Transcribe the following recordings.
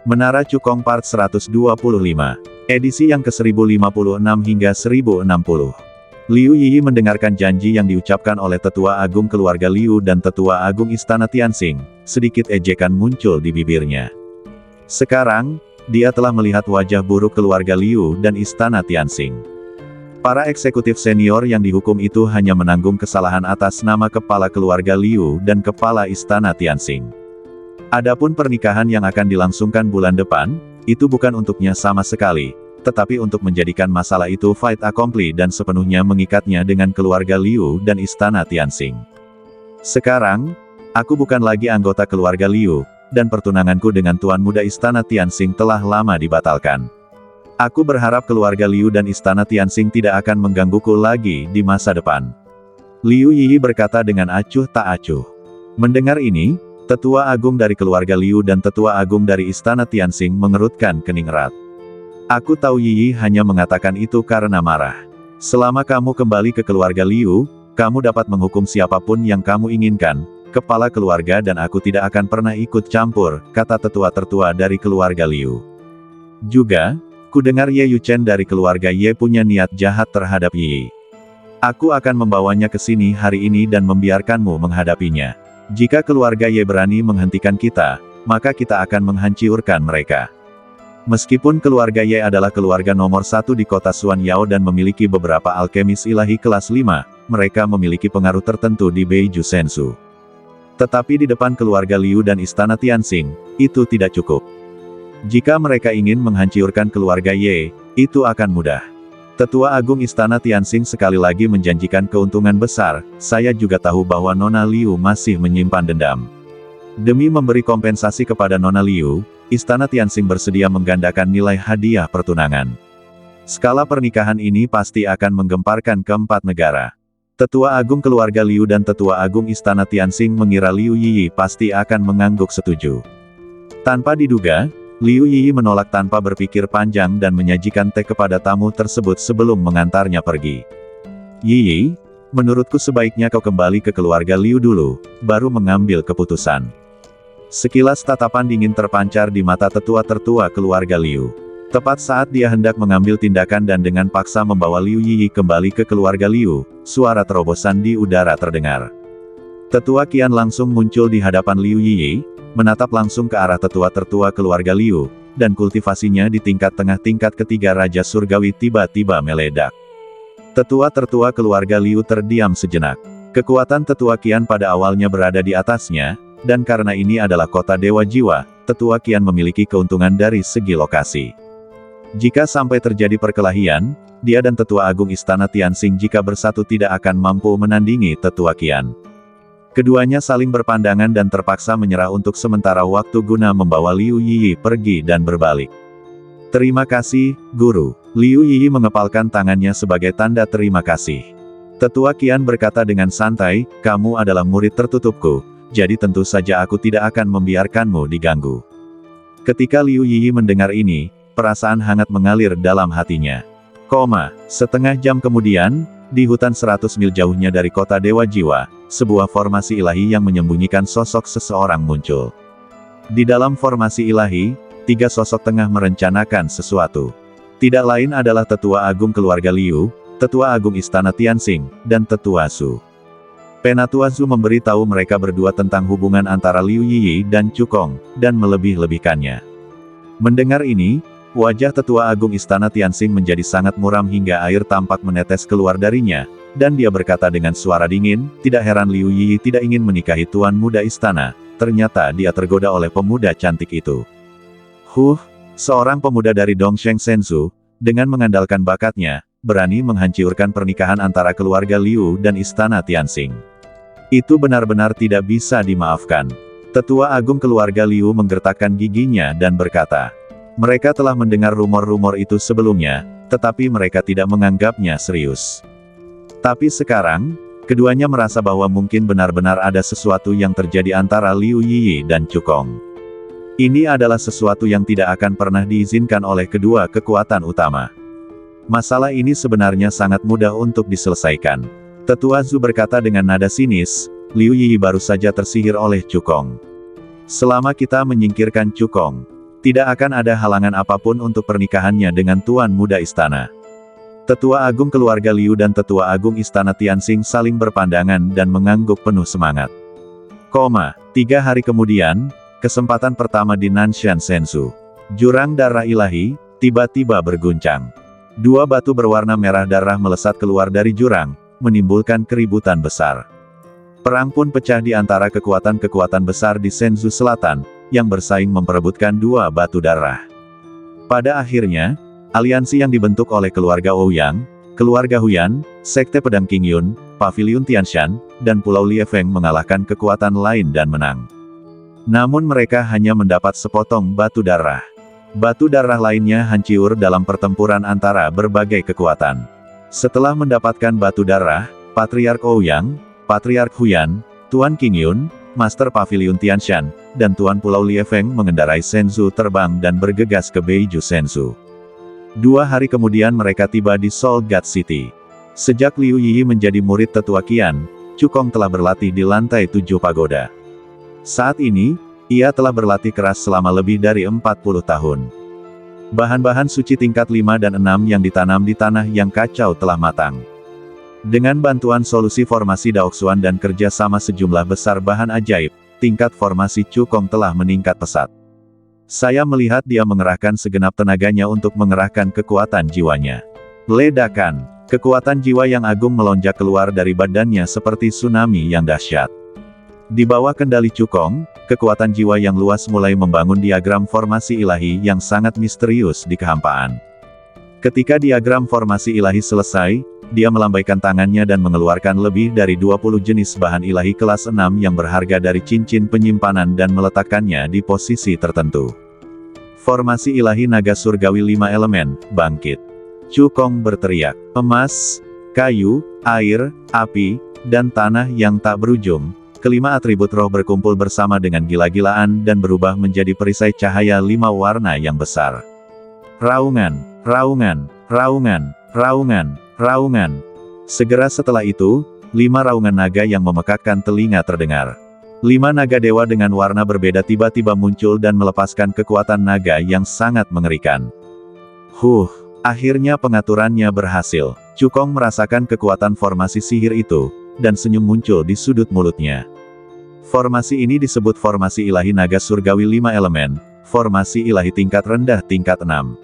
Menara Cukong Part 125. Edisi yang ke-1056 hingga 1060. Liu Yiyi mendengarkan janji yang diucapkan oleh Tetua Agung keluarga Liu dan Tetua Agung Istana Tianxing, sedikit ejekan muncul di bibirnya. Sekarang, dia telah melihat wajah buruk keluarga Liu dan Istana Tianxing. Para eksekutif senior yang dihukum itu hanya menanggung kesalahan atas nama kepala keluarga Liu dan kepala Istana Tianxing. Adapun pernikahan yang akan dilangsungkan bulan depan, itu bukan untuknya sama sekali, tetapi untuk menjadikan masalah itu fait accompli dan sepenuhnya mengikatnya dengan keluarga Liu dan Istana Tianxing. Sekarang, aku bukan lagi anggota keluarga Liu, dan pertunanganku dengan Tuan Muda Istana Tianxing telah lama dibatalkan. Aku berharap keluarga Liu dan Istana Tianxing tidak akan menggangguku lagi di masa depan. Liu Yiyi berkata dengan acuh tak acuh. Mendengar ini, Tetua Agung dari keluarga Liu dan Tetua Agung dari Istana Tianxing mengerutkan kening erat. Aku tahu Yiyi hanya mengatakan itu karena marah. Selama kamu kembali ke keluarga Liu, kamu dapat menghukum siapapun yang kamu inginkan, kepala keluarga dan aku tidak akan pernah ikut campur, kata tetua tertua dari keluarga Liu. Juga, ku dengar Ye Yuchen dari keluarga Ye punya niat jahat terhadap Yiyi. Aku akan membawanya ke sini hari ini dan membiarkanmu menghadapinya. Jika keluarga Ye berani menghentikan kita, maka kita akan menghancurkan mereka. Meskipun keluarga Ye adalah keluarga nomor 1 di kota Xuanyao dan memiliki beberapa alkemis ilahi kelas 5, mereka memiliki pengaruh tertentu di Beiju Sensu. Tetapi di depan keluarga Liu dan Istana Tianxing, itu tidak cukup. Jika mereka ingin menghancurkan keluarga Ye, itu akan mudah. Tetua Agung Istana Tianxing sekali lagi menjanjikan keuntungan besar, saya juga tahu bahwa Nona Liu masih menyimpan dendam. Demi memberi kompensasi kepada Nona Liu, Istana Tianxing bersedia menggandakan nilai hadiah pertunangan. Skala pernikahan ini pasti akan menggemparkan keempat negara. Tetua Agung keluarga Liu dan Tetua Agung Istana Tianxing mengira Liu Yiyi pasti akan mengangguk setuju. Tanpa diduga, Liu Yiyi menolak tanpa berpikir panjang dan menyajikan teh kepada tamu tersebut sebelum mengantarnya pergi. Yiyi, menurutku sebaiknya kau kembali ke keluarga Liu dulu, baru mengambil keputusan. Sekilas tatapan dingin terpancar di mata tetua tertua keluarga Liu. Tepat saat dia hendak mengambil tindakan dan dengan paksa membawa Liu Yiyi kembali ke keluarga Liu, suara terobosan di udara terdengar. Tetua Qian langsung muncul di hadapan Liu Yiyi, menatap langsung ke arah tetua tertua keluarga Liu, dan kultivasinya di tingkat tengah tingkat ketiga Raja Surgawi tiba-tiba meledak. Tetua tertua keluarga Liu terdiam sejenak. Kekuatan tetua Qian pada awalnya berada di atasnya, dan karena ini adalah kota Dewa Jiwa, tetua Qian memiliki keuntungan dari segi lokasi. Jika sampai terjadi perkelahian, dia dan Tetua Agung Istana Tianxing jika bersatu tidak akan mampu menandingi tetua Qian. Keduanya saling berpandangan dan terpaksa menyerah untuk sementara waktu guna membawa Liu Yiyi pergi dan berbalik. Terima kasih, Guru. Liu Yiyi mengepalkan tangannya sebagai tanda terima kasih. Tetua Qian berkata dengan santai, kamu adalah murid tertutupku, jadi tentu saja aku tidak akan membiarkanmu diganggu. Ketika Liu Yiyi mendengar ini, perasaan hangat mengalir dalam hatinya. Setengah jam kemudian, di hutan 100 mil jauhnya dari kota Dewa Jiwa, sebuah formasi ilahi yang menyembunyikan sosok seseorang muncul. Di dalam formasi ilahi, 3 sosok tengah merencanakan sesuatu. Tidak lain adalah Tetua Agung keluarga Liu, Tetua Agung Istana Tianxing, dan Tetua Zhu. Penatua Zhu memberitahu mereka berdua tentang hubungan antara Liu Yiyi dan Cukong, dan melebih-lebihkannya. Mendengar ini, wajah Tetua Agung Istana Tianxing menjadi sangat muram hingga air tampak menetes keluar darinya, dan dia berkata dengan suara dingin, tidak heran Liu Yiyi tidak ingin menikahi Tuan Muda Istana, ternyata dia tergoda oleh pemuda cantik itu. Seorang pemuda dari Dongsheng Senzu, dengan mengandalkan bakatnya, berani menghancurkan pernikahan antara keluarga Liu dan Istana Tianxing. Itu benar-benar tidak bisa dimaafkan. Tetua Agung keluarga Liu menggertakkan giginya dan berkata, mereka telah mendengar rumor-rumor itu sebelumnya, tetapi mereka tidak menganggapnya serius. Tapi sekarang, keduanya merasa bahwa mungkin benar-benar ada sesuatu yang terjadi antara Liu Yiyi dan Cukong. Ini adalah sesuatu yang tidak akan pernah diizinkan oleh kedua kekuatan utama. Masalah ini sebenarnya sangat mudah untuk diselesaikan. Tetua Zhu berkata dengan nada sinis, Liu Yiyi baru saja tersihir oleh Cukong. Selama kita menyingkirkan Cukong, Tidak akan ada halangan apapun untuk pernikahannya dengan Tuan Muda Istana. Tetua Agung keluarga Liu dan Tetua Agung Istana Tianxing saling berpandangan dan mengangguk penuh semangat. 3 hari kemudian, kesempatan pertama di Nanshan Sensu. Jurang darah ilahi, tiba-tiba berguncang. 2 batu berwarna merah darah melesat keluar dari jurang, menimbulkan keributan besar. Perang pun pecah di antara kekuatan-kekuatan besar di Senzu Selatan, yang bersaing memperebutkan 2 batu darah. Pada akhirnya, aliansi yang dibentuk oleh keluarga Ouyang, keluarga Huyan, Sekte Pedang Qingyun, Paviliun Tianshan, dan Pulau Liefeng mengalahkan kekuatan lain dan menang. Namun mereka hanya mendapat sepotong batu darah. Batu darah lainnya hancur dalam pertempuran antara berbagai kekuatan. Setelah mendapatkan batu darah, Patriark Ouyang, Patriark Huyan, Tuan Qingyun, Master Paviliun Tianshan, dan Tuan Pulau Liefeng mengendarai Senzu terbang dan bergegas ke Beiju Senzu. 2 hari kemudian mereka tiba di Seoul God City. Sejak Liu Yiyi menjadi murid tetua Qian, Cukong telah berlatih di lantai 7 pagoda. Saat ini, ia telah berlatih keras selama lebih dari 40 tahun. Bahan-bahan suci tingkat 5 dan 6 yang ditanam di tanah yang kacau telah matang. Dengan bantuan solusi formasi Daoxuan dan kerja sama sejumlah besar bahan ajaib, tingkat formasi Cukong telah meningkat pesat. Saya melihat dia mengerahkan segenap tenaganya untuk mengerahkan kekuatan jiwanya. Ledakan, kekuatan jiwa yang agung melonjak keluar dari badannya seperti tsunami yang dahsyat. Di bawah kendali Cukong, kekuatan jiwa yang luas mulai membangun diagram formasi ilahi yang sangat misterius di kehampaan. Ketika diagram formasi ilahi selesai, dia melambaikan tangannya dan mengeluarkan lebih dari 20 jenis bahan ilahi kelas 6 yang berharga dari cincin penyimpanan dan meletakkannya di posisi tertentu. Formasi ilahi naga surgawi 5 elemen, bangkit. Cukong berteriak, emas, kayu, air, api, dan tanah yang tak berujung. Kelima atribut roh berkumpul bersama dengan gila-gilaan dan berubah menjadi perisai cahaya 5 warna yang besar. Raungan, raungan, raungan, raungan, raungan. Segera setelah itu, 5 raungan naga yang memekakkan telinga terdengar. 5 naga dewa dengan warna berbeda tiba-tiba muncul dan melepaskan kekuatan naga yang sangat mengerikan. Akhirnya pengaturannya berhasil. Cukong merasakan kekuatan formasi sihir itu, dan senyum muncul di sudut mulutnya. Formasi ini disebut formasi ilahi naga surgawi 5 elemen, formasi ilahi tingkat rendah tingkat 6.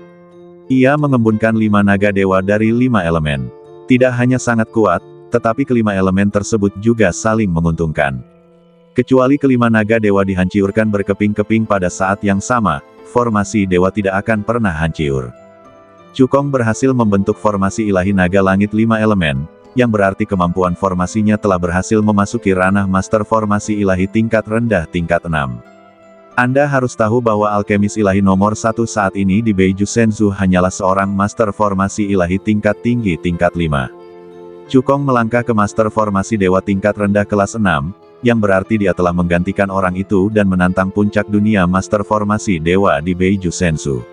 Ia mengembunkan 5 naga dewa dari 5 elemen. Tidak hanya sangat kuat, tetapi kelima elemen tersebut juga saling menguntungkan. Kecuali kelima naga dewa dihancurkan berkeping-keping pada saat yang sama, formasi dewa tidak akan pernah hancur. Cukong berhasil membentuk formasi ilahi naga langit 5 elemen, yang berarti kemampuan formasinya telah berhasil memasuki ranah master formasi ilahi tingkat rendah tingkat 6. Anda harus tahu bahwa alkemis ilahi nomor 1 saat ini di Beiju Senzu hanyalah seorang master formasi ilahi tingkat tinggi tingkat 5. Cukong melangkah ke master formasi dewa tingkat rendah kelas 6, yang berarti dia telah menggantikan orang itu dan menantang puncak dunia master formasi dewa di Beiju Senzu.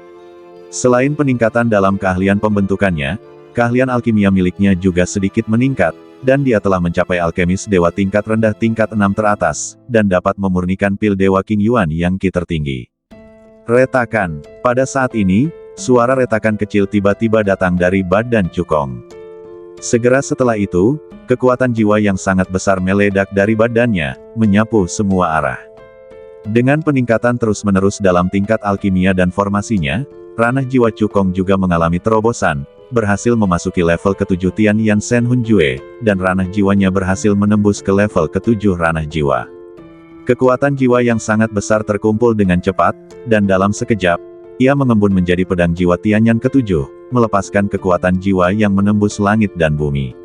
Selain peningkatan dalam keahlian pembentukannya, keahlian alkimia miliknya juga sedikit meningkat, dan dia telah mencapai alkemis dewa tingkat rendah tingkat 6 teratas, dan dapat memurnikan pil dewa King Yuan yang ki tertinggi. Retakan. Pada saat ini, suara retakan kecil tiba-tiba datang dari badan Cukong. Segera setelah itu, kekuatan jiwa yang sangat besar meledak dari badannya, menyapu semua arah. Dengan peningkatan terus-menerus dalam tingkat alkimia dan formasinya, ranah jiwa Cukong juga mengalami terobosan, berhasil memasuki level ke-7 Tian Yan Shen Hun Jue, dan ranah jiwanya berhasil menembus ke level ke-7 ranah jiwa. Kekuatan jiwa yang sangat besar terkumpul dengan cepat, dan dalam sekejap, ia mengembun menjadi pedang jiwa Tianyan ke-7, melepaskan kekuatan jiwa yang menembus langit dan bumi.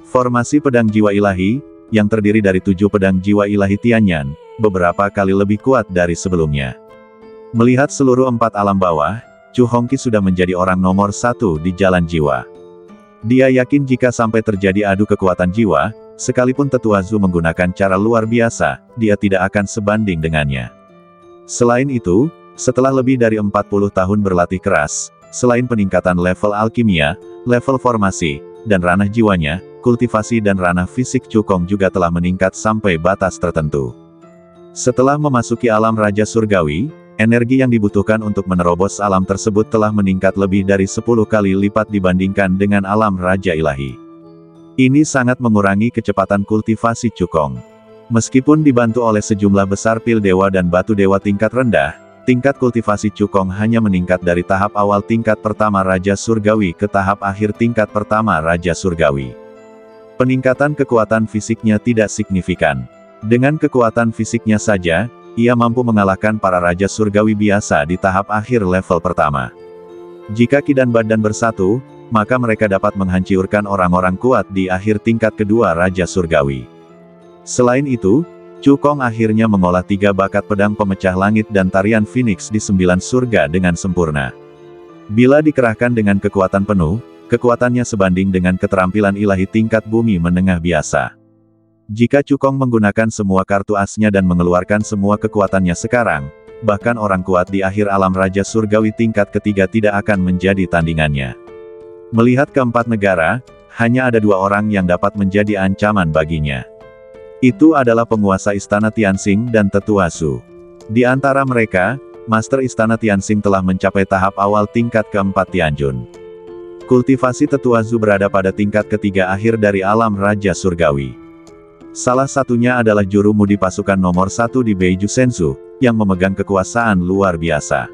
Formasi pedang jiwa ilahi, yang terdiri dari 7 pedang jiwa ilahi Tianyan, beberapa kali lebih kuat dari sebelumnya. Melihat seluruh 4 alam bawah, Chu Hongqi sudah menjadi orang nomor 1 di jalan jiwa. Dia yakin jika sampai terjadi adu kekuatan jiwa, sekalipun Tetua Zhu menggunakan cara luar biasa, dia tidak akan sebanding dengannya. Selain itu, setelah lebih dari 40 tahun berlatih keras, selain peningkatan level alkimia, level formasi, dan ranah jiwanya, kultivasi dan ranah fisik Cukong juga telah meningkat sampai batas tertentu. Setelah memasuki alam Raja Surgawi, Energi yang dibutuhkan untuk menerobos alam tersebut telah meningkat lebih dari 10 kali lipat dibandingkan dengan alam Raja Ilahi. Ini sangat mengurangi kecepatan kultivasi Cukong. Meskipun dibantu oleh sejumlah besar pil dewa dan batu dewa tingkat rendah, tingkat kultivasi Cukong hanya meningkat dari tahap awal tingkat pertama Raja Surgawi ke tahap akhir tingkat pertama Raja Surgawi. Peningkatan kekuatan fisiknya tidak signifikan. Dengan kekuatan fisiknya saja, ia mampu mengalahkan para Raja Surgawi biasa di tahap akhir level pertama. Jika Ki dan Badan bersatu, maka mereka dapat menghancurkan orang-orang kuat di akhir tingkat kedua Raja Surgawi. Selain itu, Cukong akhirnya mengolah 3 bakat pedang pemecah langit dan tarian Phoenix di 9 surga dengan sempurna. Bila dikerahkan dengan kekuatan penuh, kekuatannya sebanding dengan keterampilan ilahi tingkat bumi menengah biasa. Jika Cukong menggunakan semua kartu asnya dan mengeluarkan semua kekuatannya sekarang, bahkan orang kuat di akhir alam Raja Surgawi tingkat ketiga tidak akan menjadi tandingannya. Melihat keempat negara, hanya ada 2 orang yang dapat menjadi ancaman baginya. Itu adalah penguasa Istana Tianxing dan Tetua Zhu. Di antara mereka, Master Istana Tianxing telah mencapai tahap awal tingkat keempat Tianjun. Kultivasi Tetua Zhu berada pada tingkat ketiga akhir dari alam Raja Surgawi. Salah satunya adalah juru mudi pasukan nomor 1 di Beiju Senzu, yang memegang kekuasaan luar biasa.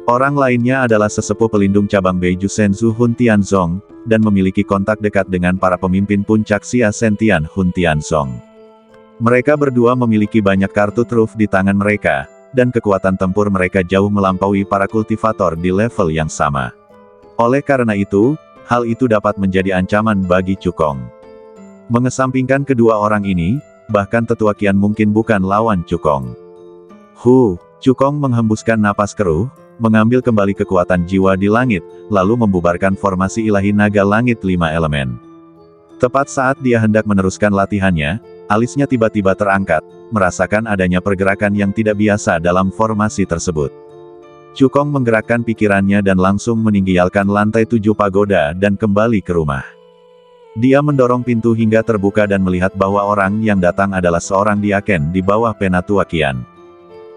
Orang lainnya adalah sesepuh pelindung cabang Beiju Senzu Hun Tianzong, dan memiliki kontak dekat dengan para pemimpin puncak Xia Sentian Hun Tianzong. Mereka berdua memiliki banyak kartu truf di tangan mereka, dan kekuatan tempur mereka jauh melampaui para kultivator di level yang sama. Oleh karena itu, hal itu dapat menjadi ancaman bagi Cukong. Mengesampingkan kedua orang ini, bahkan Tetua Qian mungkin bukan lawan Cukong. Cukong menghembuskan napas keruh, mengambil kembali kekuatan jiwa di langit, lalu membubarkan formasi ilahi naga langit 5 elemen. Tepat saat dia hendak meneruskan latihannya, alisnya tiba-tiba terangkat, merasakan adanya pergerakan yang tidak biasa dalam formasi tersebut. Cukong menggerakkan pikirannya dan langsung meninggialkan lantai 7 pagoda dan kembali ke rumah. Dia mendorong pintu hingga terbuka dan melihat bahwa orang yang datang adalah seorang diaken di bawah Penatua Qian.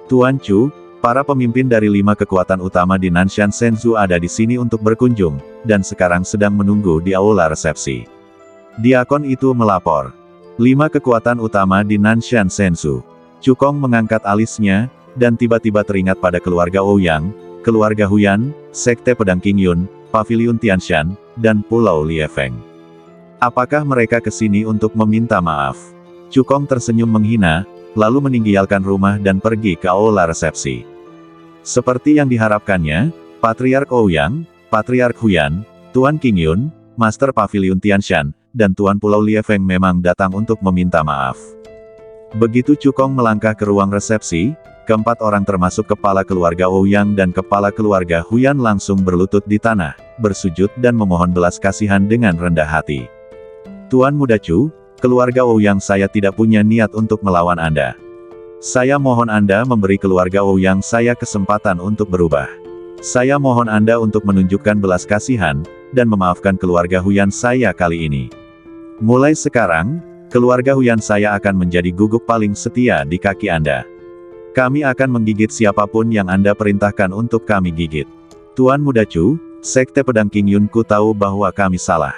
Tuan Chu, para pemimpin dari 5 kekuatan utama di Nanshan Senzu ada di sini untuk berkunjung, dan sekarang sedang menunggu di aula resepsi. Diakon itu melapor. 5 kekuatan utama di Nanshan Senzu. Cukong mengangkat alisnya, dan tiba-tiba teringat pada keluarga Ouyang, keluarga Huyan, Sekte Pedang Qingyun, Paviliun Tianshan, dan Pulau Liefeng. Apakah mereka ke sini untuk meminta maaf? Cukong tersenyum menghina, lalu meninggalkan rumah dan pergi ke aula resepsi. Seperti yang diharapkannya, Patriark Ouyang, Patriark Huyan, Tuan Qingyun, Master Paviliun Tianshan, dan Tuan Pulau Liefeng memang datang untuk meminta maaf. Begitu Cukong melangkah ke ruang resepsi, keempat orang termasuk kepala keluarga Ouyang dan kepala keluarga Huyan langsung berlutut di tanah, bersujud dan memohon belas kasihan dengan rendah hati. Tuan Muda Chu, keluarga Ouyang saya tidak punya niat untuk melawan Anda. Saya mohon Anda memberi keluarga Ouyang saya kesempatan untuk berubah. Saya mohon Anda untuk menunjukkan belas kasihan, dan memaafkan keluarga Huyan saya kali ini. Mulai sekarang, keluarga Huyan saya akan menjadi guguk paling setia di kaki Anda. Kami akan menggigit siapapun yang Anda perintahkan untuk kami gigit. Tuan Muda Chu, Sekte Pedang Qingyun ku tahu bahwa kami salah.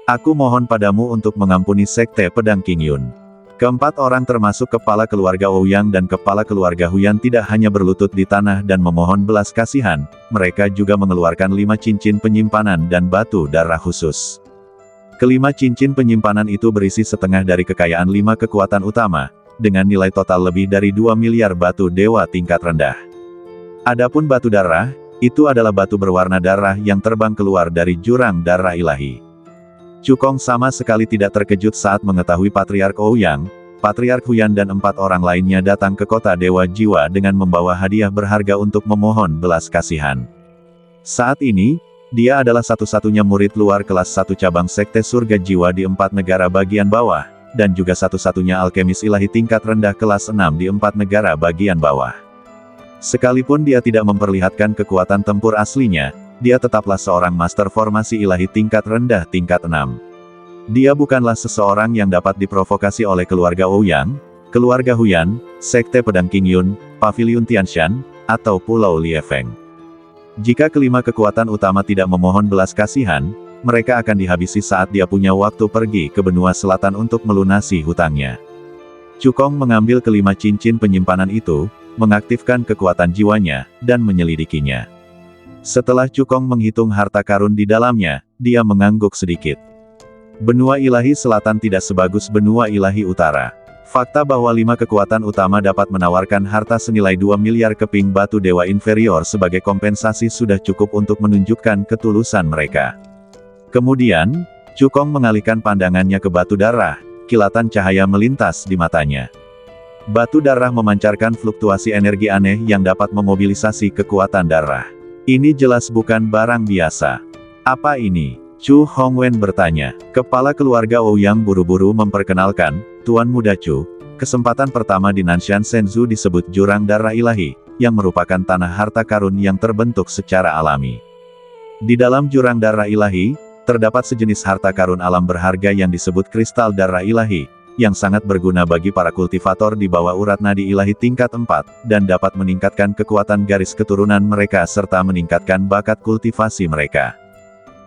Aku mohon padamu untuk mengampuni Sekte Pedang Qingyun. Keempat orang termasuk kepala keluarga Ouyang dan kepala keluarga Huyan tidak hanya berlutut di tanah dan memohon belas kasihan, mereka juga mengeluarkan 5 cincin penyimpanan dan batu darah khusus. Kelima cincin penyimpanan itu berisi setengah dari kekayaan 5 kekuatan utama, dengan nilai total lebih dari 2 miliar batu dewa tingkat rendah. Adapun batu darah, itu adalah batu berwarna darah yang terbang keluar dari jurang darah ilahi. Cukong sama sekali tidak terkejut saat mengetahui Patriark Ouyang, Patriark Huyan dan 4 orang lainnya datang ke kota Dewa Jiwa dengan membawa hadiah berharga untuk memohon belas kasihan. Saat ini, dia adalah satu-satunya murid luar kelas 1 cabang Sekte Surga Jiwa di 4 negara bagian bawah, dan juga satu-satunya alkemis ilahi tingkat rendah kelas 6 di 4 negara bagian bawah. Sekalipun dia tidak memperlihatkan kekuatan tempur aslinya, dia tetaplah seorang master formasi ilahi tingkat rendah tingkat 6. Dia bukanlah seseorang yang dapat diprovokasi oleh keluarga Ouyang, keluarga Huyan, Sekte Pedang Qingyun, Paviliun Tianshan, atau Pulau Liefeng. Jika kelima kekuatan utama tidak memohon belas kasihan, mereka akan dihabisi saat dia punya waktu pergi ke benua selatan untuk melunasi hutangnya. Cukong mengambil kelima cincin penyimpanan itu, mengaktifkan kekuatan jiwanya, dan menyelidikinya. Setelah Cukong menghitung harta karun di dalamnya, dia mengangguk sedikit. Benua ilahi selatan tidak sebagus benua ilahi utara. Fakta bahwa 5 kekuatan utama dapat menawarkan harta senilai 2 miliar keping batu dewa inferior sebagai kompensasi sudah cukup untuk menunjukkan ketulusan mereka. Kemudian, Cukong mengalihkan pandangannya ke batu darah, kilatan cahaya melintas di matanya. Batu darah memancarkan fluktuasi energi aneh yang dapat memobilisasi kekuatan darah. Ini jelas bukan barang biasa. Apa ini? Chu Hongwen bertanya. Kepala keluarga Ouyang buru-buru memperkenalkan, Tuan Muda Chu, kesempatan pertama di Nanshan Senzu disebut Jurang Darah Ilahi, yang merupakan tanah harta karun yang terbentuk secara alami. Di dalam Jurang Darah Ilahi, terdapat sejenis harta karun alam berharga yang disebut Kristal Darah Ilahi, yang sangat berguna bagi para kultivator di bawah urat nadi ilahi tingkat 4, dan dapat meningkatkan kekuatan garis keturunan mereka serta meningkatkan bakat kultivasi mereka.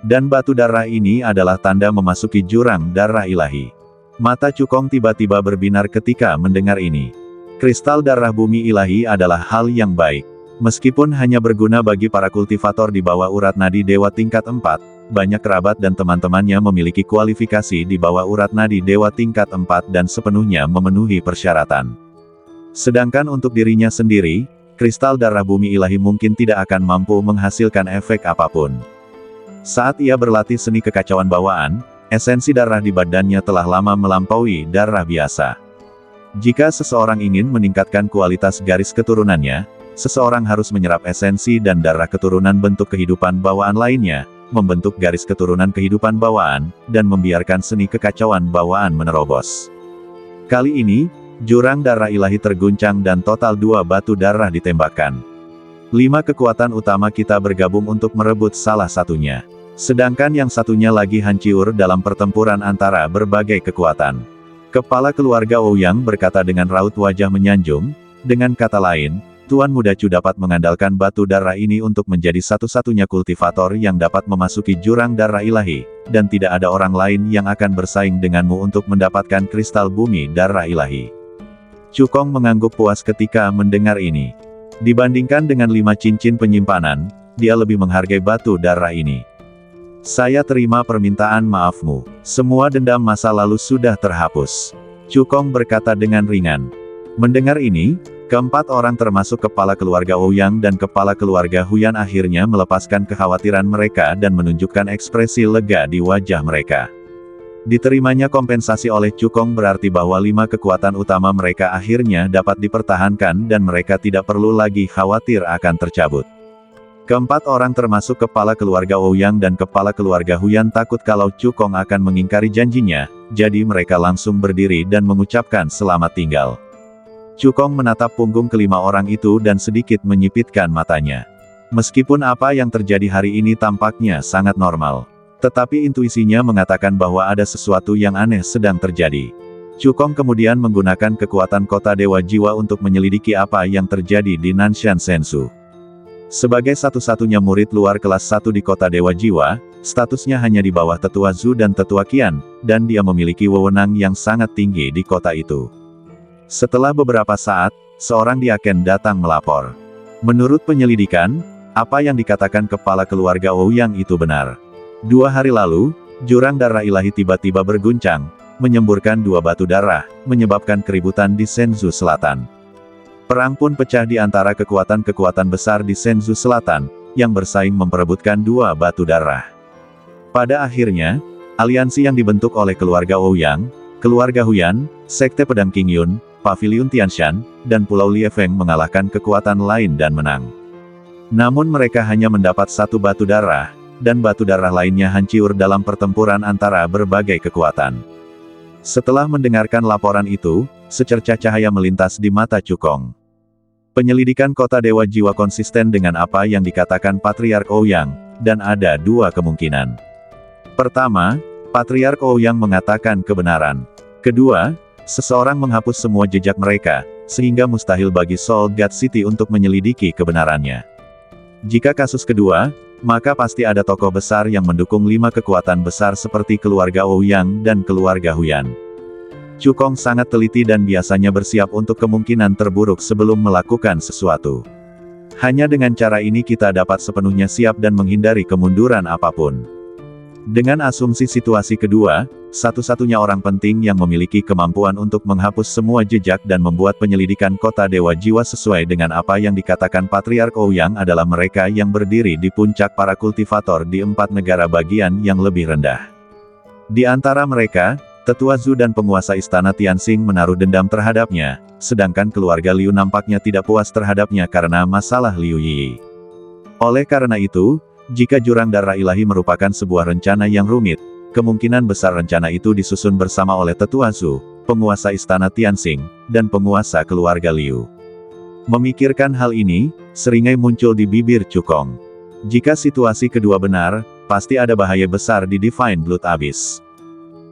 Dan batu darah ini adalah tanda memasuki jurang darah ilahi. Mata Cukong tiba-tiba berbinar ketika mendengar ini. Kristal darah bumi ilahi adalah hal yang baik. Meskipun hanya berguna bagi para kultivator di bawah urat nadi dewa tingkat 4, banyak kerabat dan teman-temannya memiliki kualifikasi di bawah urat nadi dewa tingkat 4 dan sepenuhnya memenuhi persyaratan. Sedangkan untuk dirinya sendiri, kristal darah bumi ilahi mungkin tidak akan mampu menghasilkan efek apapun. Saat ia berlatih seni kekacauan bawaan, esensi darah di badannya telah lama melampaui darah biasa. Jika seseorang ingin meningkatkan kualitas garis keturunannya, seseorang harus menyerap esensi dan darah keturunan bentuk kehidupan bawaan lainnya, membentuk garis keturunan kehidupan bawaan, dan membiarkan seni kekacauan bawaan menerobos. Kali ini, jurang darah ilahi terguncang dan total 2 batu darah ditembakkan. 5 kekuatan utama kita bergabung untuk merebut salah satunya. Sedangkan yang satunya lagi hancur dalam pertempuran antara berbagai kekuatan. Kepala keluarga Ouyang berkata dengan raut wajah menyanjung, dengan kata lain, Tuan Muda Chu dapat mengandalkan batu darah ini untuk menjadi satu-satunya kultivator yang dapat memasuki jurang darah ilahi, dan tidak ada orang lain yang akan bersaing denganmu untuk mendapatkan kristal bumi darah ilahi. Cukong mengangguk puas ketika mendengar ini. Dibandingkan dengan 5 cincin penyimpanan, dia lebih menghargai batu darah ini. Saya terima permintaan maafmu. Semua dendam masa lalu sudah terhapus. Cukong berkata dengan ringan. Mendengar ini, keempat orang termasuk kepala keluarga Ouyang dan kepala keluarga Huyan akhirnya melepaskan kekhawatiran mereka dan menunjukkan ekspresi lega di wajah mereka. Diterimanya kompensasi oleh Cukong berarti bahwa 5 kekuatan utama mereka akhirnya dapat dipertahankan dan mereka tidak perlu lagi khawatir akan tercabut. Keempat orang termasuk kepala keluarga Ouyang dan kepala keluarga Huyan takut kalau Cukong akan mengingkari janjinya, jadi mereka langsung berdiri dan mengucapkan selamat tinggal. Cukong menatap punggung kelima orang itu dan sedikit menyipitkan matanya. Meskipun apa yang terjadi hari ini tampaknya sangat normal. Tetapi intuisinya mengatakan bahwa ada sesuatu yang aneh sedang terjadi. Cukong kemudian menggunakan kekuatan kota Dewa Jiwa untuk menyelidiki apa yang terjadi di Nanshan Senzu. Sebagai satu-satunya murid luar kelas 1 di kota Dewa Jiwa, statusnya hanya di bawah Tetua Zhu dan Tetua Qian, dan dia memiliki wewenang yang sangat tinggi di kota itu. Setelah beberapa saat, seorang diaken datang melapor. Menurut penyelidikan, apa yang dikatakan kepala keluarga Ouyang itu benar. 2 hari lalu, jurang darah ilahi tiba-tiba berguncang, menyemburkan 2 batu darah, menyebabkan keributan di Senzu Selatan. Perang pun pecah di antara kekuatan-kekuatan besar di Senzu Selatan, yang bersaing memperebutkan 2 batu darah. Pada akhirnya, aliansi yang dibentuk oleh keluarga Ouyang, keluarga Huyan, Sekte Pedang Qingyun, Paviliun Tianshan, dan Pulau Liefeng mengalahkan kekuatan lain dan menang. Namun mereka hanya mendapat 1 batu darah, dan batu darah lainnya hancur dalam pertempuran antara berbagai kekuatan. Setelah mendengarkan laporan itu, secercah cahaya melintas di mata Cukong. Penyelidikan kota Dewa Jiwa konsisten dengan apa yang dikatakan Patriark Ouyang, dan ada 2 kemungkinan. Pertama, Patriark Ouyang mengatakan kebenaran. Kedua, seseorang menghapus semua jejak mereka, sehingga mustahil bagi Soul God City untuk menyelidiki kebenarannya. Jika kasus kedua, maka pasti ada tokoh besar yang mendukung 5 kekuatan besar seperti keluarga Ouyang dan keluarga Huyan. Cukong sangat teliti dan biasanya bersiap untuk kemungkinan terburuk sebelum melakukan sesuatu. Hanya dengan cara ini kita dapat sepenuhnya siap dan menghindari kemunduran apapun. Dengan asumsi situasi kedua, satu-satunya orang penting yang memiliki kemampuan untuk menghapus semua jejak dan membuat penyelidikan kota Dewa Jiwa sesuai dengan apa yang dikatakan Patriark Ouyang adalah mereka yang berdiri di puncak para kultivator di 4 negara bagian yang lebih rendah. Di antara mereka, Tetua Zhu dan penguasa istana Tianxing menaruh dendam terhadapnya, sedangkan keluarga Liu nampaknya tidak puas terhadapnya karena masalah Liu Yi. Oleh karena itu, jika jurang darah ilahi merupakan sebuah rencana yang rumit, kemungkinan besar rencana itu disusun bersama oleh Tetua Zhu, penguasa istana Tianxing, dan penguasa keluarga Liu. Memikirkan hal ini, seringai muncul di bibir Cukong. Jika situasi kedua benar, pasti ada bahaya besar di Divine Blood Abyss.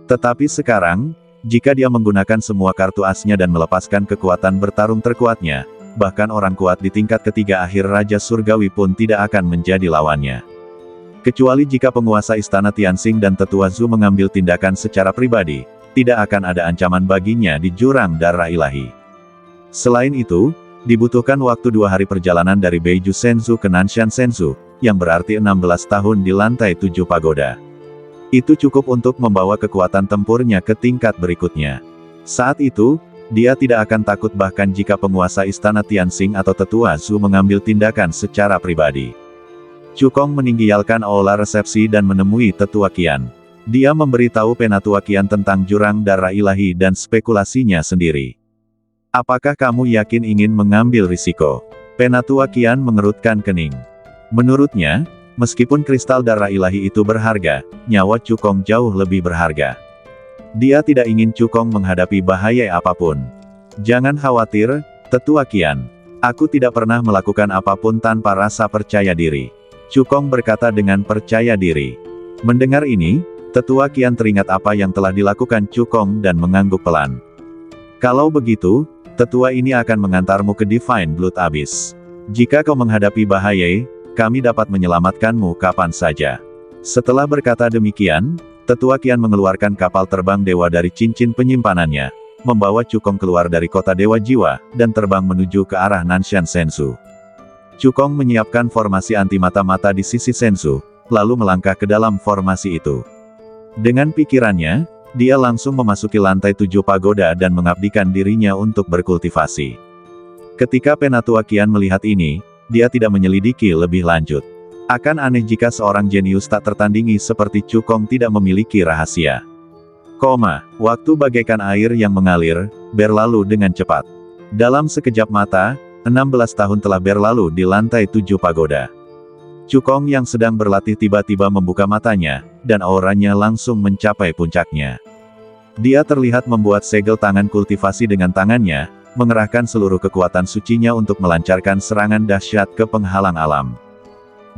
Tetapi sekarang, jika dia menggunakan semua kartu asnya dan melepaskan kekuatan bertarung terkuatnya, bahkan orang kuat di tingkat ketiga akhir Raja Surgawi pun tidak akan menjadi lawannya. Kecuali jika penguasa istana Tianxing dan Tetua Zhu mengambil tindakan secara pribadi, tidak akan ada ancaman baginya di jurang darah ilahi. Selain itu, dibutuhkan waktu 2 hari perjalanan dari Beiju Senzu ke Nanshan Senzu, yang berarti 16 tahun di lantai 7 pagoda. Itu cukup untuk membawa kekuatan tempurnya ke tingkat berikutnya. Saat itu, dia tidak akan takut bahkan jika penguasa istana Tianxing atau Tetua Zhu mengambil tindakan secara pribadi. Cukong meninggalkan aula resepsi dan menemui Tetua Qian. Dia memberitahu Penatua Qian tentang jurang darah ilahi dan spekulasinya sendiri. Apakah kamu yakin ingin mengambil risiko? Penatua Qian mengerutkan kening. Menurutnya, meskipun kristal darah ilahi itu berharga, nyawa Cukong jauh lebih berharga. Dia tidak ingin Cukong menghadapi bahaya apapun. Jangan khawatir, Tetua Qian. Aku tidak pernah melakukan apapun tanpa rasa percaya diri. Cukong berkata dengan percaya diri. Mendengar ini, Tetua Qian teringat apa yang telah dilakukan Cukong dan mengangguk pelan. Kalau begitu, tetua ini akan mengantarmu ke Divine Blood Abyss. Jika kau menghadapi bahaya, kami dapat menyelamatkanmu kapan saja. Setelah berkata demikian, Tetua Qian mengeluarkan kapal terbang dewa dari cincin penyimpanannya, membawa Cukong keluar dari kota Dewa Jiwa, dan terbang menuju ke arah Nanshan Senzu. Cukong menyiapkan formasi anti mata-mata di sisi Senzu, lalu melangkah ke dalam formasi itu. Dengan pikirannya, dia langsung memasuki lantai 7 pagoda dan mengabdikan dirinya untuk berkultivasi. Ketika Penatua Qian melihat ini, dia tidak menyelidiki lebih lanjut. Akan aneh jika seorang jenius tak tertandingi seperti Cukong tidak memiliki rahasia. Waktu bagaikan air yang mengalir, berlalu dengan cepat. Dalam sekejap mata, 16 tahun telah berlalu di lantai 7 pagoda. Cukong yang sedang berlatih tiba-tiba membuka matanya, dan auranya langsung mencapai puncaknya. Dia terlihat membuat segel tangan kultivasi dengan tangannya, mengerahkan seluruh kekuatan sucinya untuk melancarkan serangan dahsyat ke penghalang alam.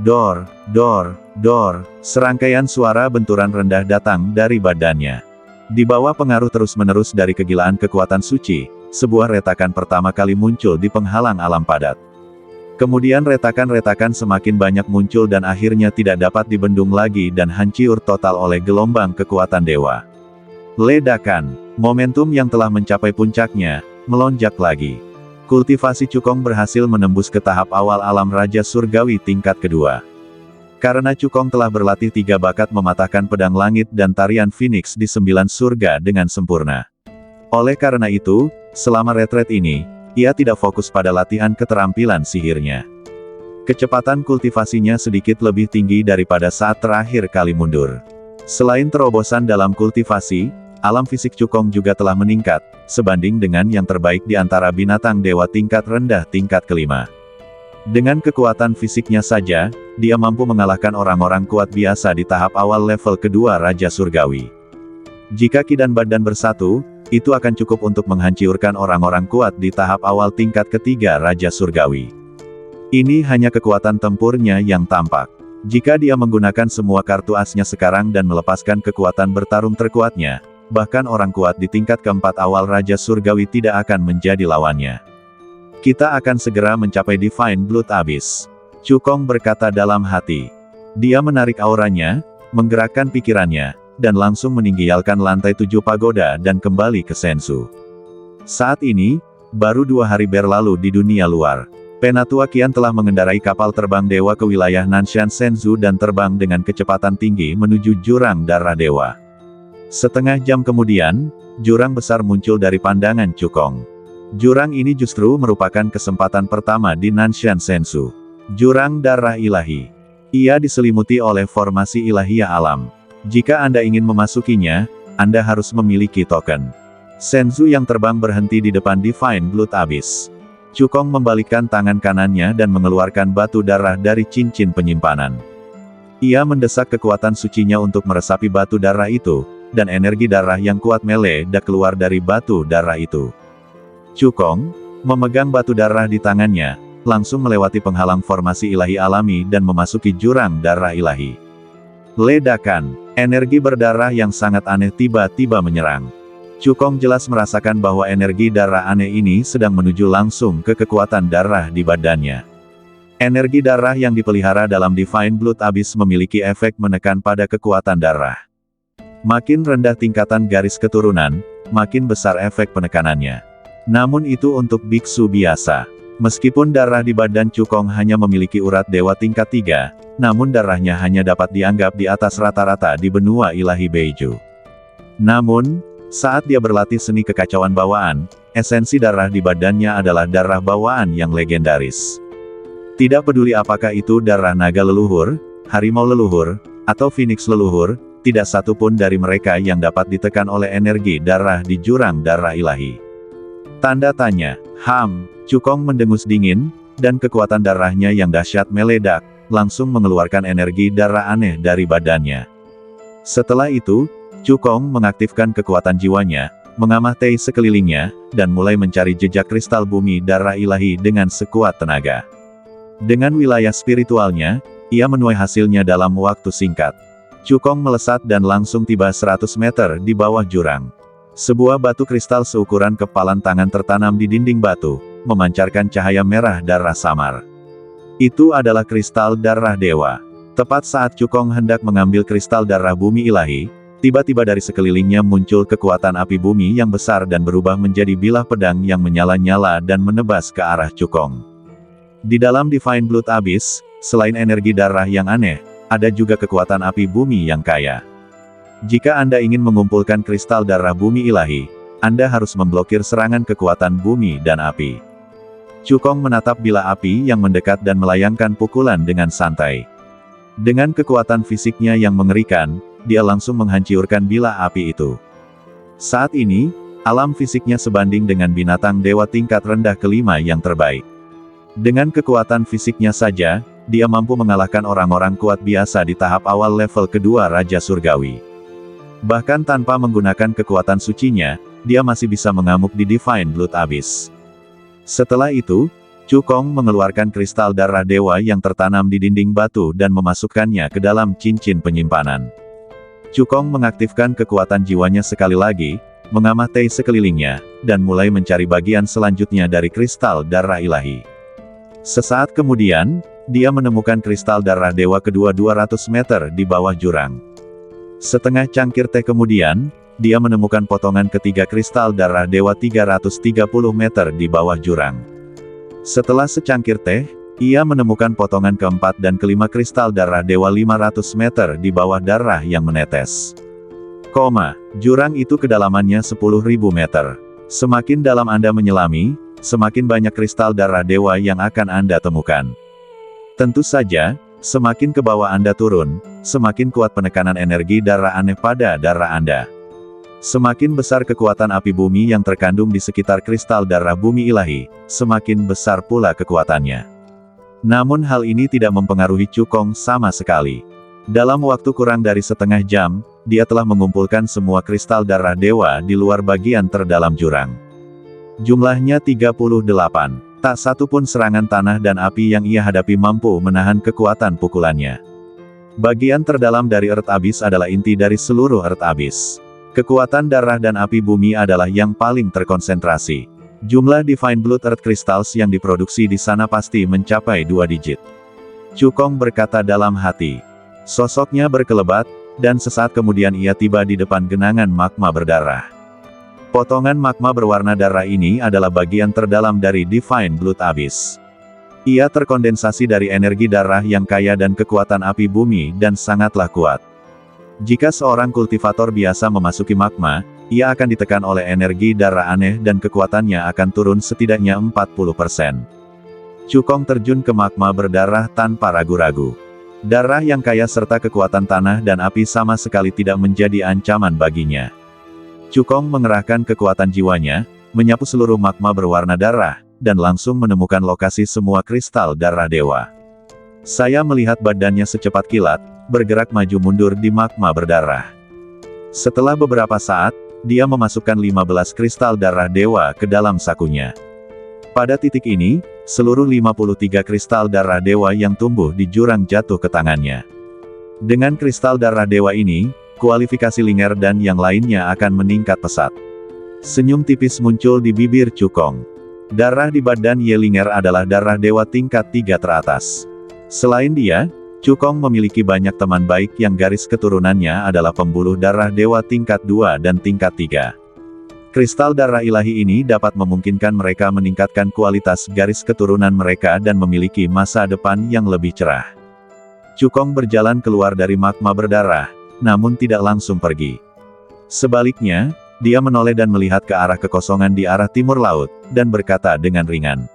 Dor, dor, dor, serangkaian suara benturan rendah datang dari badannya. Di bawah pengaruh terus-menerus dari kegilaan kekuatan suci, sebuah retakan pertama kali muncul di penghalang alam padat. Kemudian retakan-retakan semakin banyak muncul dan akhirnya tidak dapat dibendung lagi dan hancur total oleh gelombang kekuatan dewa. Ledakan, momentum yang telah mencapai puncaknya, melonjak lagi. Kultivasi Cukong berhasil menembus ke tahap awal alam Raja Surgawi tingkat kedua. Karena Cukong telah berlatih 3 bakat mematahkan pedang langit dan tarian Phoenix di 9 surga dengan sempurna. Oleh karena itu, selama retret ini, ia tidak fokus pada latihan keterampilan sihirnya. Kecepatan kultivasinya sedikit lebih tinggi daripada saat terakhir kali mundur. Selain terobosan dalam kultivasi, alam fisik Cukong juga telah meningkat, sebanding dengan yang terbaik di antara binatang dewa tingkat rendah tingkat kelima. Dengan kekuatan fisiknya saja, dia mampu mengalahkan orang-orang kuat biasa di tahap awal level kedua Raja Surgawi. Jika Qi dan Badan bersatu, itu akan cukup untuk menghancurkan orang-orang kuat di tahap awal tingkat ketiga Raja Surgawi. Ini hanya kekuatan tempurnya yang tampak. Jika dia menggunakan semua kartu asnya sekarang dan melepaskan kekuatan bertarung terkuatnya, bahkan orang kuat di tingkat keempat awal Raja Surgawi tidak akan menjadi lawannya. Kita akan segera mencapai Divine Blood Abyss. Cukong berkata dalam hati. Dia menarik auranya, menggerakkan pikirannya, dan langsung meninggalkan lantai 7 pagoda dan kembali ke Senzu. Saat ini, baru 2 hari berlalu di dunia luar. Penatua Qian telah mengendarai kapal terbang dewa ke wilayah Nanshan Senzu dan terbang dengan kecepatan tinggi menuju jurang darah dewa. Setengah jam kemudian, jurang besar muncul dari pandangan Cukong. Jurang ini justru merupakan kesempatan pertama di Nanshan Senzu. Jurang darah ilahi. Ia diselimuti oleh formasi ilahiyah alam. Jika Anda ingin memasukinya, Anda harus memiliki token. Senzu yang terbang berhenti di depan Divine Blood Abyss. Cukong membalikkan tangan kanannya dan mengeluarkan batu darah dari cincin penyimpanan. Ia mendesak kekuatan sucinya untuk meresapi batu darah itu, dan energi darah yang kuat meledak keluar dari batu darah itu. Cukong memegang batu darah di tangannya, langsung melewati penghalang formasi ilahi alami dan memasuki jurang darah ilahi. Ledakan, energi berdarah yang sangat aneh tiba-tiba menyerang. Cukong jelas merasakan bahwa energi darah aneh ini sedang menuju langsung ke kekuatan darah di badannya. Energi darah yang dipelihara dalam Divine Blood Abyss memiliki efek menekan pada kekuatan darah. Makin rendah tingkatan garis keturunan, makin besar efek penekanannya. Namun itu untuk biksu biasa. Meskipun darah di badan Cukong hanya memiliki urat dewa tingkat 3, namun darahnya hanya dapat dianggap di atas rata-rata di benua ilahi Beiju. Namun, saat dia berlatih seni kekacauan bawaan, esensi darah di badannya adalah darah bawaan yang legendaris. Tidak peduli apakah itu darah naga leluhur, harimau leluhur, atau phoenix leluhur, tidak satu pun dari mereka yang dapat ditekan oleh energi darah di jurang darah ilahi. Tanda tanya. Cukong mendengus dingin, dan kekuatan darahnya yang dahsyat meledak, langsung mengeluarkan energi darah aneh dari badannya. Setelah itu, Cukong mengaktifkan kekuatan jiwanya, mengamati sekelilingnya, dan mulai mencari jejak kristal bumi darah ilahi dengan sekuat tenaga. Dengan wilayah spiritualnya, ia menuai hasilnya dalam waktu singkat. Cukong melesat dan langsung tiba 100 meter di bawah jurang. Sebuah batu kristal seukuran kepalan tangan tertanam di dinding batu, memancarkan cahaya merah darah samar. Itu adalah kristal darah dewa. Tepat saat Cukong hendak mengambil kristal darah bumi ilahi, tiba-tiba dari sekelilingnya muncul kekuatan api bumi yang besar dan berubah menjadi bilah pedang yang menyala-nyala dan menebas ke arah Cukong. Di dalam Divine Blood Abyss, selain energi darah yang aneh, ada juga kekuatan api bumi yang kaya. Jika Anda ingin mengumpulkan kristal darah bumi ilahi, Anda harus memblokir serangan kekuatan bumi dan api. Cukong menatap bilah api yang mendekat dan melayangkan pukulan dengan santai. Dengan kekuatan fisiknya yang mengerikan, dia langsung menghancurkan bilah api itu. Saat ini, alam fisiknya sebanding dengan binatang dewa tingkat rendah kelima yang terbaik. Dengan kekuatan fisiknya saja, dia mampu mengalahkan orang-orang kuat biasa di tahap awal level kedua Raja Surgawi. Bahkan tanpa menggunakan kekuatan sucinya, dia masih bisa mengamuk di Divine Blood Abyss. Setelah itu, Cukong mengeluarkan kristal darah dewa yang tertanam di dinding batu dan memasukkannya ke dalam cincin penyimpanan. Cukong mengaktifkan kekuatan jiwanya sekali lagi, mengamati sekelilingnya, dan mulai mencari bagian selanjutnya dari kristal darah ilahi. Sesaat kemudian, dia menemukan kristal darah dewa kedua 200 meter di bawah jurang. Setengah cangkir teh kemudian, dia menemukan potongan ketiga kristal darah dewa 330 meter di bawah jurang. Setelah secangkir teh, ia menemukan potongan keempat dan kelima kristal darah dewa 500 meter di bawah darah yang menetes. Jurang itu kedalamannya 10.000 meter. Semakin dalam Anda menyelami, semakin banyak kristal darah dewa yang akan Anda temukan. Tentu saja, semakin ke bawah Anda turun, semakin kuat penekanan energi darah aneh pada darah Anda. Semakin besar kekuatan api bumi yang terkandung di sekitar kristal darah bumi ilahi, semakin besar pula kekuatannya. Namun hal ini tidak mempengaruhi Cukong sama sekali. Dalam waktu kurang dari setengah jam, dia telah mengumpulkan semua kristal darah dewa di luar bagian terdalam jurang. Jumlahnya 38. Tak satu pun serangan tanah dan api yang ia hadapi mampu menahan kekuatan pukulannya. Bagian terdalam dari Earth Abyss adalah inti dari seluruh Earth Abyss. Kekuatan darah dan api bumi adalah yang paling terkonsentrasi. Jumlah Divine Blood Earth Crystals yang diproduksi di sana pasti mencapai 2 digit. Cukong berkata dalam hati. Sosoknya berkelebat, dan sesaat kemudian ia tiba di depan genangan magma berdarah. Potongan magma berwarna darah ini adalah bagian terdalam dari Divine Blood Abyss. Ia terkondensasi dari energi darah yang kaya dan kekuatan api bumi dan sangatlah kuat. Jika seorang kultivator biasa memasuki magma, ia akan ditekan oleh energi darah aneh dan kekuatannya akan turun setidaknya 40%. Cukong terjun ke magma berdarah tanpa ragu-ragu. Darah yang kaya serta kekuatan tanah dan api sama sekali tidak menjadi ancaman baginya. Cukong mengerahkan kekuatan jiwanya, menyapu seluruh magma berwarna darah, dan langsung menemukan lokasi semua kristal darah dewa. Saya melihat badannya secepat kilat, bergerak maju mundur di magma berdarah. Setelah beberapa saat, dia memasukkan 15 kristal darah dewa ke dalam sakunya. Pada titik ini, seluruh 53 kristal darah dewa yang tumbuh di jurang jatuh ke tangannya. Dengan kristal darah dewa ini, kualifikasi Linger dan yang lainnya akan meningkat pesat. Senyum tipis muncul di bibir Cukong. Darah di badan Yelinger adalah darah dewa tingkat 3 teratas. Selain dia, Cukong memiliki banyak teman baik yang garis keturunannya adalah pembuluh darah dewa tingkat 2 dan tingkat 3. Kristal darah ilahi ini dapat memungkinkan mereka meningkatkan kualitas garis keturunan mereka dan memiliki masa depan yang lebih cerah. Cukong berjalan keluar dari magma berdarah, namun tidak langsung pergi. Sebaliknya, dia menoleh dan melihat ke arah kekosongan di arah timur laut, dan berkata dengan ringan.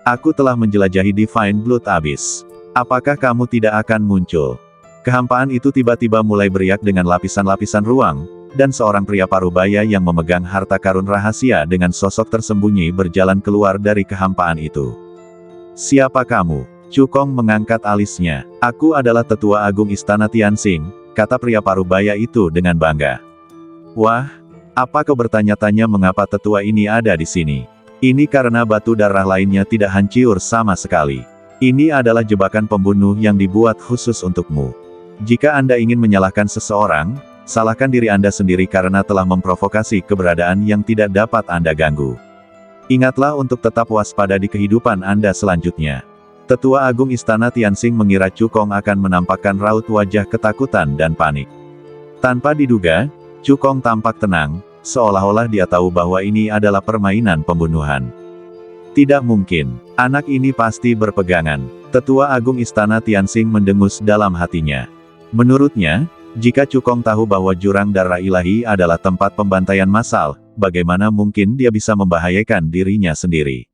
Aku telah menjelajahi Divine Blood Abyss. Apakah kamu tidak akan muncul? Kehampaan itu tiba-tiba mulai beriak dengan lapisan-lapisan ruang, dan seorang pria parubaya yang memegang harta karun rahasia dengan sosok tersembunyi berjalan keluar dari kehampaan itu. Siapa kamu? Cukong mengangkat alisnya. Aku adalah Tetua Agung Istana Tianxing, kata pria parubaya itu dengan bangga. Wah, apa kau bertanya-tanya mengapa tetua ini ada di sini? Ini karena batu darah lainnya tidak hancur sama sekali. Ini adalah jebakan pembunuh yang dibuat khusus untukmu. Jika Anda ingin menyalahkan seseorang, salahkan diri Anda sendiri karena telah memprovokasi keberadaan yang tidak dapat Anda ganggu. Ingatlah untuk tetap waspada di kehidupan Anda selanjutnya. Tetua Agung Istana Tianxing mengira Cukong akan menampakkan raut wajah ketakutan dan panik. Tanpa diduga, Cukong tampak tenang, seolah-olah dia tahu bahwa ini adalah permainan pembunuhan. Tidak mungkin, anak ini pasti berpegangan. Tetua Agung Istana Tianxing mendengus dalam hatinya. Menurutnya, jika Cukong tahu bahwa jurang darah ilahi adalah tempat pembantaian massal, bagaimana mungkin dia bisa membahayakan dirinya sendiri?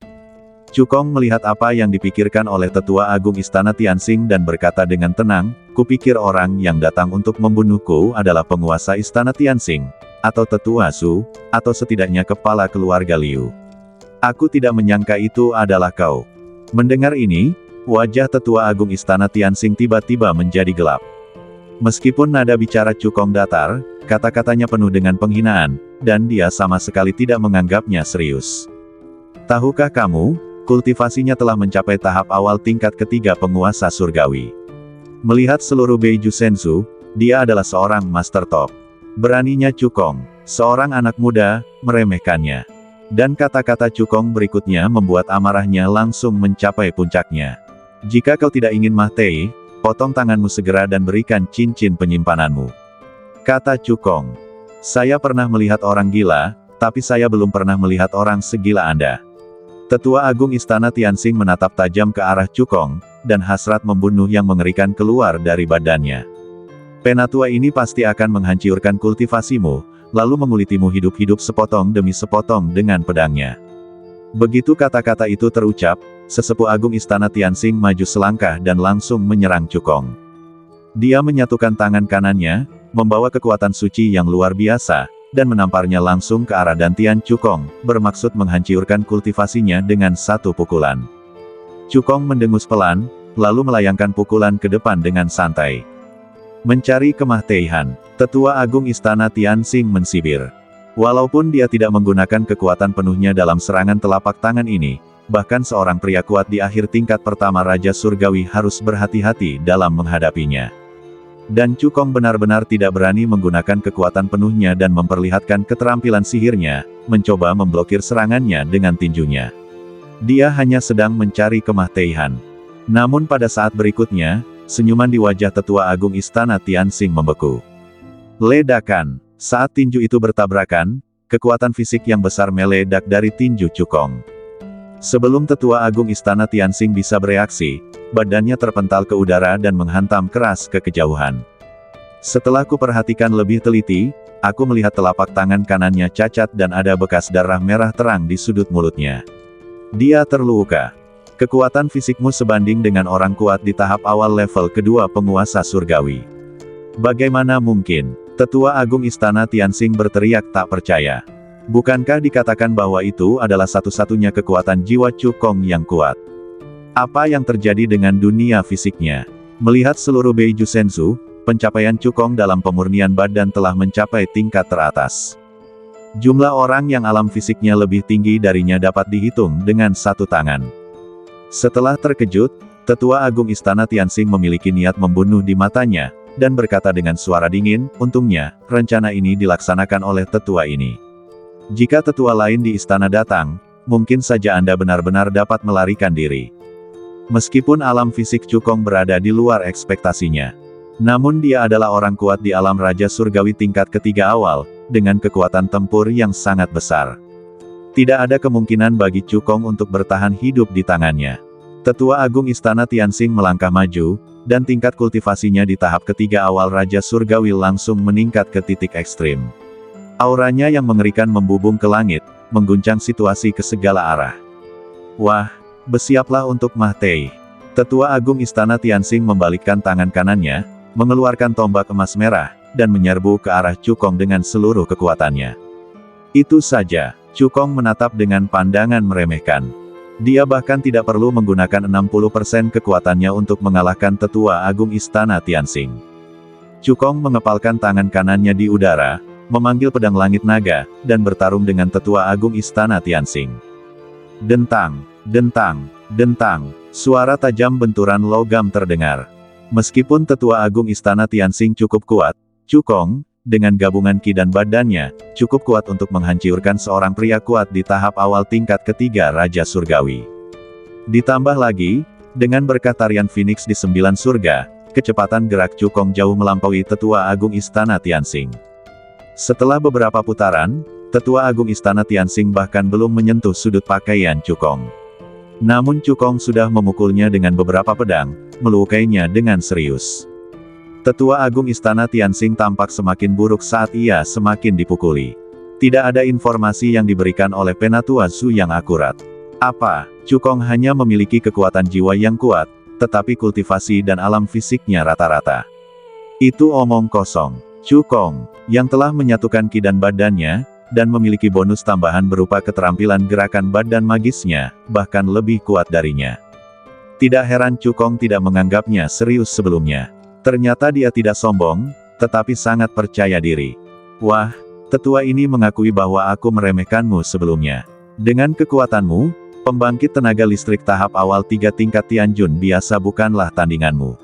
Cukong melihat apa yang dipikirkan oleh Tetua Agung Istana Tianxing dan berkata dengan tenang, kupikir orang yang datang untuk membunuhku adalah penguasa Istana Tianxing, atau Tetua Su, atau setidaknya kepala keluarga Liu. Aku tidak menyangka itu adalah kau. Mendengar ini, wajah Tetua Agung Istana Tianxing tiba-tiba menjadi gelap. Meskipun nada bicara Cukong datar, kata-katanya penuh dengan penghinaan, dan dia sama sekali tidak menganggapnya serius. Tahukah kamu, kultivasinya telah mencapai tahap awal tingkat ketiga penguasa surgawi. Melihat seluruh Beiju Senzu, dia adalah seorang master top. Beraninya Cukong, seorang anak muda, meremehkannya. Dan kata-kata Cukong berikutnya membuat amarahnya langsung mencapai puncaknya. Jika kau tidak ingin mati, potong tanganmu segera dan berikan cincin penyimpananmu. Kata Cukong. Saya pernah melihat orang gila, tapi saya belum pernah melihat orang segila Anda. Tetua Agung Istana Tianxing menatap tajam ke arah Cukong, dan hasrat membunuh yang mengerikan keluar dari badannya. Penatua ini pasti akan menghancurkan kultivasimu, lalu mengulitimu hidup-hidup sepotong demi sepotong dengan pedangnya. Begitu kata-kata itu terucap, sesepuh Agung Istana Tianxing maju selangkah dan langsung menyerang Cukong. Dia menyatukan tangan kanannya, membawa kekuatan suci yang luar biasa, dan menamparnya langsung ke arah dantian Cukong, bermaksud menghancurkan kultivasinya dengan satu pukulan. Cukong mendengus pelan, lalu melayangkan pukulan ke depan dengan santai. Mencari kematian, Tetua Agung Istana Tianxing mensibir. Walaupun dia tidak menggunakan kekuatan penuhnya dalam serangan telapak tangan ini, bahkan seorang pria kuat di akhir tingkat pertama Raja Surgawi harus berhati-hati dalam menghadapinya. Dan Cukong benar-benar tidak berani menggunakan kekuatan penuhnya dan memperlihatkan keterampilan sihirnya, mencoba memblokir serangannya dengan tinjunya. Dia hanya sedang mencari kemah Teihan. Namun pada saat berikutnya, senyuman di wajah Tetua Agung Istana Tianxing membeku. Ledakan. Saat tinju itu bertabrakan, kekuatan fisik yang besar meledak dari tinju Cukong. Sebelum Tetua Agung Istana Tianxing bisa bereaksi, badannya terpental ke udara dan menghantam keras ke kejauhan. Setelah kuperhatikan lebih teliti, aku melihat telapak tangan kanannya cacat dan ada bekas darah merah terang di sudut mulutnya. Dia terluka. Kekuatan fisikmu sebanding dengan orang kuat di tahap awal level kedua penguasa surgawi. Bagaimana mungkin? Tetua Agung Istana Tianxing berteriak tak percaya. Bukankah dikatakan bahwa itu adalah satu-satunya kekuatan jiwa Cukong yang kuat? Apa yang terjadi dengan dunia fisiknya? Melihat seluruh Beiju Senzu, pencapaian Cukong dalam pemurnian badan telah mencapai tingkat teratas. Jumlah orang yang alam fisiknya lebih tinggi darinya dapat dihitung dengan satu tangan. Setelah terkejut, Tetua Agung Istana Tianxing memiliki niat membunuh di matanya, dan berkata dengan suara dingin, untungnya, rencana ini dilaksanakan oleh tetua ini. Jika tetua lain di istana datang, mungkin saja Anda benar-benar dapat melarikan diri. Meskipun alam fisik Cukong berada di luar ekspektasinya. Namun dia adalah orang kuat di alam Raja Surgawi tingkat ketiga awal, dengan kekuatan tempur yang sangat besar. Tidak ada kemungkinan bagi Cukong untuk bertahan hidup di tangannya. Tetua Agung Istana Tianxing melangkah maju, dan tingkat kultivasinya di tahap ketiga awal Raja Surgawi langsung meningkat ke titik ekstrim. Auranya yang mengerikan membubung ke langit, mengguncang situasi ke segala arah. Wah! Bersiaplah untuk Mah Tei. Tetua Agung Istana Tianxing membalikkan tangan kanannya, mengeluarkan tombak emas merah, dan menyerbu ke arah Cukong dengan seluruh kekuatannya. Itu saja, Cukong menatap dengan pandangan meremehkan. Dia bahkan tidak perlu menggunakan 60% kekuatannya untuk mengalahkan Tetua Agung Istana Tianxing. Cukong mengepalkan tangan kanannya di udara, memanggil pedang langit naga, dan bertarung dengan Tetua Agung Istana Tianxing. Dentang, dentang, dentang, suara tajam benturan logam terdengar. Meskipun Tetua Agung Istana Tianxing cukup kuat, Cukong, dengan gabungan ki dan badannya, cukup kuat untuk menghancurkan seorang pria kuat di tahap awal tingkat ketiga Raja Surgawi. Ditambah lagi, dengan berkat tarian Phoenix di 9 surga, kecepatan gerak Cukong jauh melampaui Tetua Agung Istana Tianxing. Setelah beberapa putaran, Tetua Agung Istana Tianxing bahkan belum menyentuh sudut pakaian Cukong. Namun Cukong sudah memukulnya dengan beberapa pedang, melukainya dengan serius. Tetua Agung Istana Tianxing tampak semakin buruk saat ia semakin dipukuli. Tidak ada informasi yang diberikan oleh Penatua Zhu yang akurat. Apa? Cukong hanya memiliki kekuatan jiwa yang kuat, tetapi kultivasi dan alam fisiknya rata-rata. Itu omong kosong. Cukong, yang telah menyatukan ki dan badannya, dan memiliki bonus tambahan berupa keterampilan gerakan badan magisnya, bahkan lebih kuat darinya. Tidak heran Cukong tidak menganggapnya serius sebelumnya. Ternyata dia tidak sombong, tetapi sangat percaya diri. Wah, tetua ini mengakui bahwa aku meremehkanmu sebelumnya. Dengan kekuatanmu, pembangkit tenaga listrik tahap awal 3 tingkat Tianjun biasa bukanlah tandinganmu.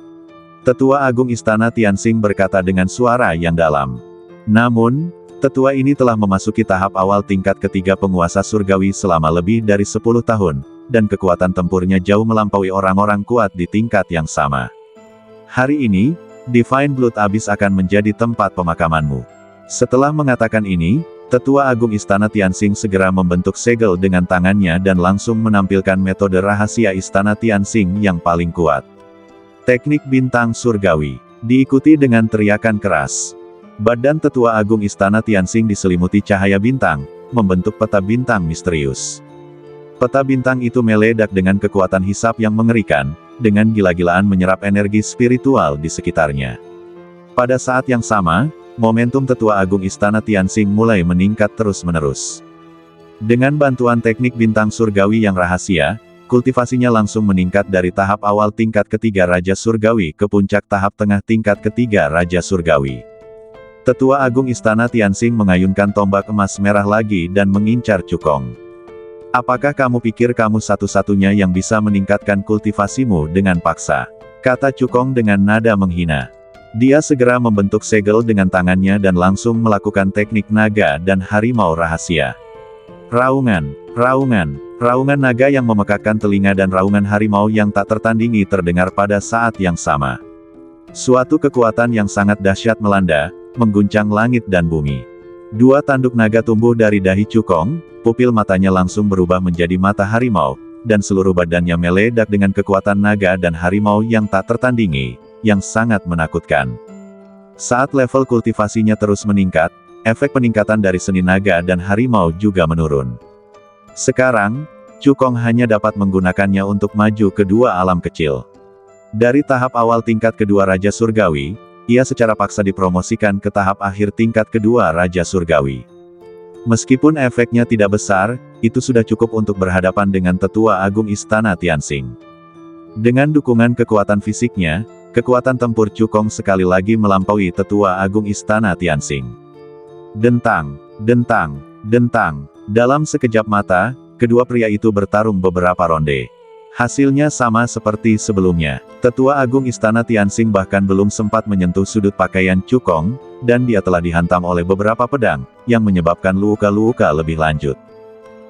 Tetua Agung Istana Tianxing berkata dengan suara yang dalam. Namun, tetua ini telah memasuki tahap awal tingkat ketiga penguasa surgawi selama lebih dari 10 tahun, dan kekuatan tempurnya jauh melampaui orang-orang kuat di tingkat yang sama. Hari ini, Divine Blood Abyss akan menjadi tempat pemakamanmu. Setelah mengatakan ini, Tetua Agung Istana Tianxing segera membentuk segel dengan tangannya dan langsung menampilkan metode rahasia Istana Tianxing yang paling kuat. Teknik Bintang Surgawi, diikuti dengan teriakan keras. Badan Tetua Agung Istana Tianxing diselimuti cahaya bintang, membentuk peta bintang misterius. Peta bintang itu meledak dengan kekuatan hisap yang mengerikan, dengan gila-gilaan menyerap energi spiritual di sekitarnya. Pada saat yang sama, momentum Tetua Agung Istana Tianxing mulai meningkat terus-menerus. Dengan bantuan teknik bintang surgawi yang rahasia, kultivasinya langsung meningkat dari tahap awal tingkat ketiga Raja Surgawi ke puncak tahap tengah tingkat ketiga Raja Surgawi. Tetua Agung Istana Tianxing mengayunkan tombak emas merah lagi dan mengincar Cukong. Apakah kamu pikir kamu satu-satunya yang bisa meningkatkan kultivasimu dengan paksa? Kata Cukong dengan nada menghina. Dia segera membentuk segel dengan tangannya dan langsung melakukan teknik naga dan harimau rahasia. Raungan, raungan, raungan naga yang memekakkan telinga dan raungan harimau yang tak tertandingi terdengar pada saat yang sama. Suatu kekuatan yang sangat dahsyat melanda, mengguncang langit dan bumi. Dua tanduk naga tumbuh dari dahi Cukong, pupil matanya langsung berubah menjadi mata harimau, dan seluruh badannya meledak dengan kekuatan naga dan harimau yang tak tertandingi, yang sangat menakutkan. Saat level kultivasinya terus meningkat, efek peningkatan dari seni naga dan harimau juga menurun. Sekarang, Cukong hanya dapat menggunakannya untuk maju ke dua alam kecil. Dari tahap awal tingkat kedua Raja Surgawi, ia secara paksa dipromosikan ke tahap akhir tingkat kedua Raja Surgawi. Meskipun efeknya tidak besar, itu sudah cukup untuk berhadapan dengan Tetua Agung Istana Tianxing. Dengan dukungan kekuatan fisiknya, kekuatan tempur Cukong sekali lagi melampaui Tetua Agung Istana Tianxing. Dentang, dentang, dentang. Dalam sekejap mata, kedua pria itu bertarung beberapa ronde. Hasilnya sama seperti sebelumnya. Tetua Agung Istana Tianxing bahkan belum sempat menyentuh sudut pakaian Cukong, dan dia telah dihantam oleh beberapa pedang, yang menyebabkan luka-luka lebih lanjut.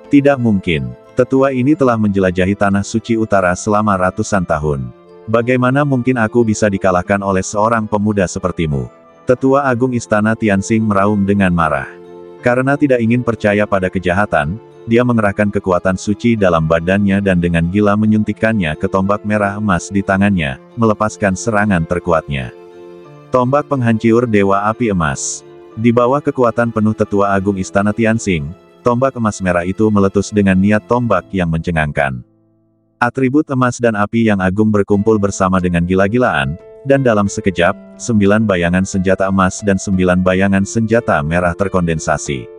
Tidak mungkin. Tetua ini telah menjelajahi Tanah Suci Utara selama ratusan tahun. Bagaimana mungkin aku bisa dikalahkan oleh seorang pemuda sepertimu? Tetua Agung Istana Tianxing meraung dengan marah. Karena tidak ingin percaya pada kejahatan, dia mengerahkan kekuatan suci dalam badannya dan dengan gila menyuntikkannya ke tombak merah emas di tangannya, melepaskan serangan terkuatnya. Tombak penghancur Dewa Api Emas. Di bawah kekuatan penuh Tetua Agung Istana Tianxing, tombak emas merah itu meletus dengan niat tombak yang mencengangkan. Atribut emas dan api yang agung berkumpul bersama dengan gila-gilaan, dan dalam sekejap, 9 bayangan senjata emas dan 9 bayangan senjata merah terkondensasi.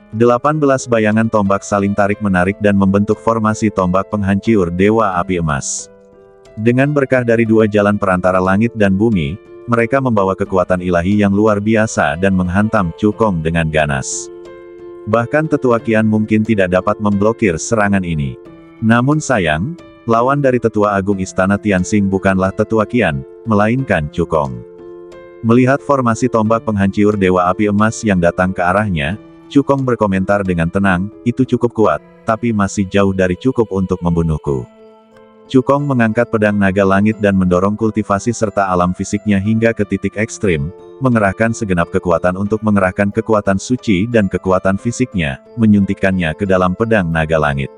18 bayangan tombak saling tarik-menarik dan membentuk formasi tombak penghancur Dewa Api Emas. Dengan berkah dari dua jalan perantara langit dan bumi, mereka membawa kekuatan ilahi yang luar biasa dan menghantam Cukong dengan ganas. Bahkan Tetua Qian mungkin tidak dapat memblokir serangan ini. Namun sayang, lawan dari Tetua Agung Istana Tianxing bukanlah Tetua Qian, melainkan Cukong. Melihat formasi tombak penghancur Dewa Api Emas yang datang ke arahnya, Cukong berkomentar dengan tenang, itu cukup kuat, tapi masih jauh dari cukup untuk membunuhku. Cukong mengangkat pedang naga langit dan mendorong kultivasi serta alam fisiknya hingga ke titik ekstrim, mengerahkan segenap kekuatan untuk mengerahkan kekuatan suci dan kekuatan fisiknya, menyuntikkannya ke dalam pedang naga langit.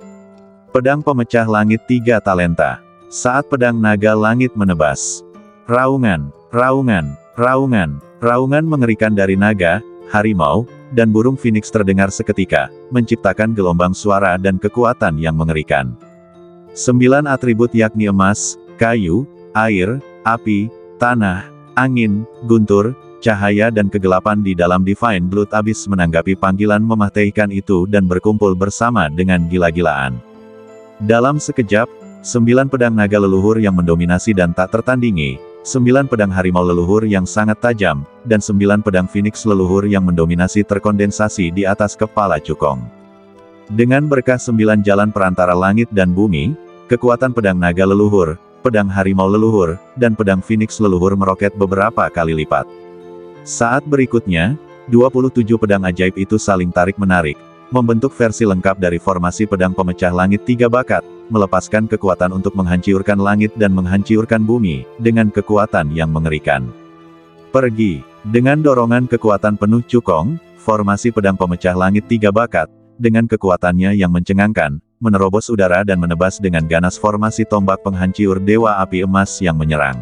Pedang pemecah langit 3 talenta. Saat pedang naga langit menebas. Raungan, raungan, raungan, raungan mengerikan dari naga, harimau, dan burung phoenix terdengar seketika, menciptakan gelombang suara dan kekuatan yang mengerikan. 9 atribut yakni emas, kayu, air, api, tanah, angin, guntur, cahaya dan kegelapan di dalam Divine Blood Abyss menanggapi panggilan memahtekkan itu dan berkumpul bersama dengan gila-gilaan. Dalam sekejap, 9 pedang naga leluhur yang mendominasi dan tak tertandingi, 9 pedang harimau leluhur yang sangat tajam, dan 9 pedang phoenix leluhur yang mendominasi terkondensasi di atas kepala Cukong. Dengan berkah 9 jalan perantara langit dan bumi, kekuatan pedang naga leluhur, pedang harimau leluhur, dan pedang phoenix leluhur meroket beberapa kali lipat. Saat berikutnya, 27 pedang ajaib itu saling tarik-menarik, membentuk versi lengkap dari formasi pedang pemecah langit 3 bakat, melepaskan kekuatan untuk menghancurkan langit dan menghancurkan bumi, dengan kekuatan yang mengerikan. Pergi. Dengan dorongan kekuatan penuh Cukong, formasi pedang pemecah langit 3 bakat, dengan kekuatannya yang mencengangkan, menerobos udara dan menebas dengan ganas formasi tombak penghancur Dewa Api Emas yang menyerang.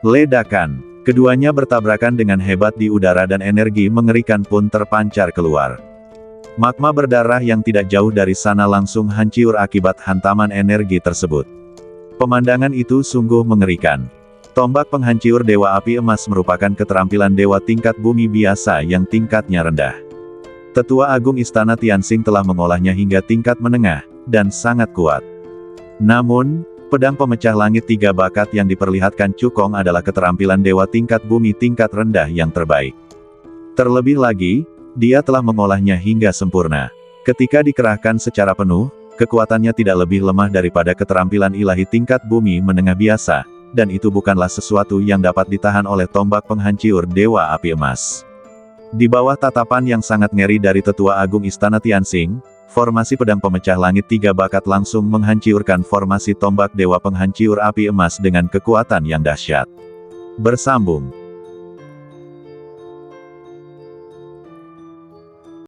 Ledakan. Keduanya bertabrakan dengan hebat di udara dan energi mengerikan pun terpancar keluar. Magma berdarah yang tidak jauh dari sana langsung hancur akibat hantaman energi tersebut. Pemandangan itu sungguh mengerikan. Tombak penghancur Dewa Api Emas merupakan keterampilan dewa tingkat bumi biasa yang tingkatnya rendah. Tetua Agung Istana Tianxing telah mengolahnya hingga tingkat menengah, dan sangat kuat. Namun, pedang pemecah langit 3 bakat yang diperlihatkan Cukong adalah keterampilan dewa tingkat bumi tingkat rendah yang terbaik. Terlebih lagi, dia telah mengolahnya hingga sempurna. Ketika dikerahkan secara penuh, kekuatannya tidak lebih lemah daripada keterampilan ilahi tingkat bumi menengah biasa, dan itu bukanlah sesuatu yang dapat ditahan oleh tombak penghancur Dewa Api Emas. Di bawah tatapan yang sangat ngeri dari Tetua Agung Istana Tianxing, formasi pedang pemecah langit 3 bakat langsung menghancurkan formasi tombak Dewa Penghancur Api Emas dengan kekuatan yang dahsyat. Bersambung.